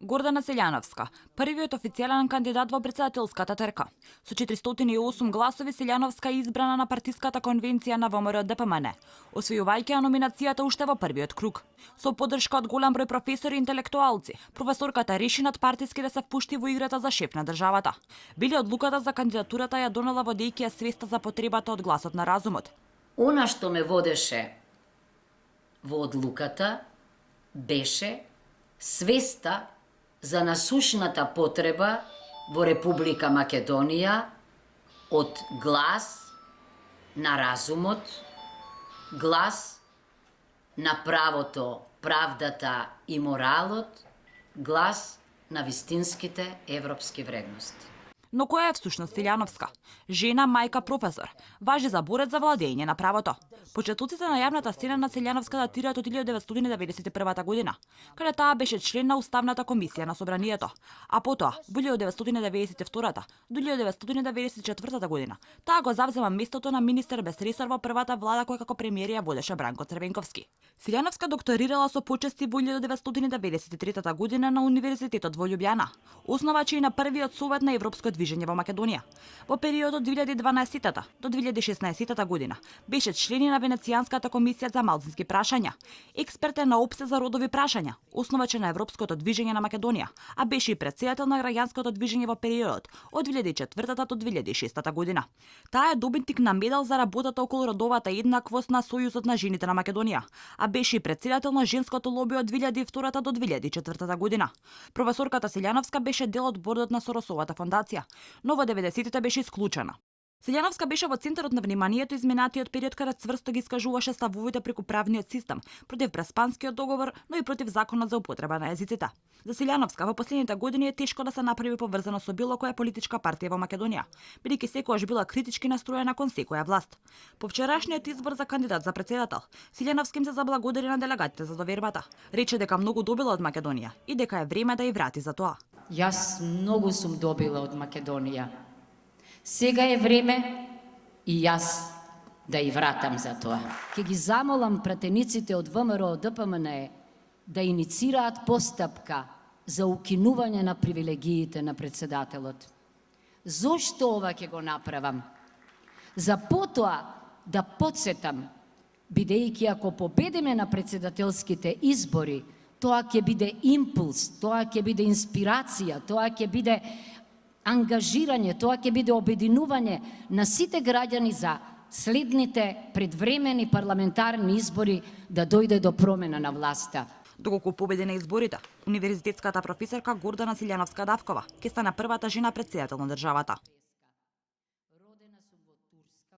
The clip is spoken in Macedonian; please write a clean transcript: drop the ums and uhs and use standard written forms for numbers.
Гордана Селјановска, првиот официјален кандидат во претседателската трка. Со 408 гласови Селјановска е избрана на партиската конвенција на ВМРО-ДПМН, освојувајќи номинацијата уште во првиот круг. Со поддршка од голем број професори и интелектуалци, професорката реши надпартиски да се впушти во играта за шеф на државата. Били одлуката за кандидатурата ја донела водејќи ја свеста за потребата од гласот на разумот. Она што ме водеше во одлуката беше свеста за насушната потреба во Република Македонија од глас на разумот, глас на правото, правдата и моралот, глас на вистинските европски вредности. Но која е всушност Селјановска? Жена, мајка, професор. Важи за борец за владење на правото. Почетоците на јавната сцена на Селјановска датираат од 1991 година, каде таа беше член на Уставната комисија на Собранието, а потоа, во 1992 до 1994 година, таа го завзема местото на министер без ресор во првата влада која како премиер ја водеше Бранко Црвенковски. Селјановска докторирала со почести во 1993 година на Универзитетот во Љубљана, основачи и на првиот совет на европско движење во Македонија. Во периодот 2012 до 2016 година беше член на Венецијанската комисија за малцински прашања, експерт на ОПСЕ за родови прашања, основач на Европското движење на Македонија, а беше и претседател на граѓанското движење во периодот од 2004 до 2006 година. Таа е добитник на медал за работата околу родовата еднаквост на Сојузот на жените на Македонија, а беше и претседател на женското лоби од 2002 до 2004 година. Професорката Селјановска беше дел од бордот на Соросовата фондација, но во 90-тите беше исклучена. Селјановска беше во центарот на вниманието изминатиот период каде цврсто ги искажуваше ставовите преку правниот систем, против Преспанскиот договор, но и против законот за употреба на езиците. За Селјановска во последните години е тешко да се направи поврзано со било која политичка партија во Македонија, бидејќи секогаш била критички настроена кон секоја власт. По вчерашниот избор за кандидат за претседател, Селјановска им се заблагодари на делегатите за довербата. Рече дека многу добила од Македонија и дека е време да ја врати за тоа. Јас многу сум добила од Македонија. Сега е време и јас да ја вратам за тоа. Ке ги замолам пратениците од ВМРО ДПМН да иницираат постапка за укинување на привилегиите на претседателот. Зошто ова ќе го направам? За потоа да подсетам, бидејќи ако победиме на претседателските избори, тоа ќе биде импулс, тоа ќе биде инспирација, тоа ќе биде ангажирање, тоа ќе биде обединување на сите граѓани за следните предвремени парламентарни избори да дојде до промена на власта. Доколку победи на изборите, универзитетската професорка Гордана Селјановска Давкова ќе стане првата жена претседател на државата.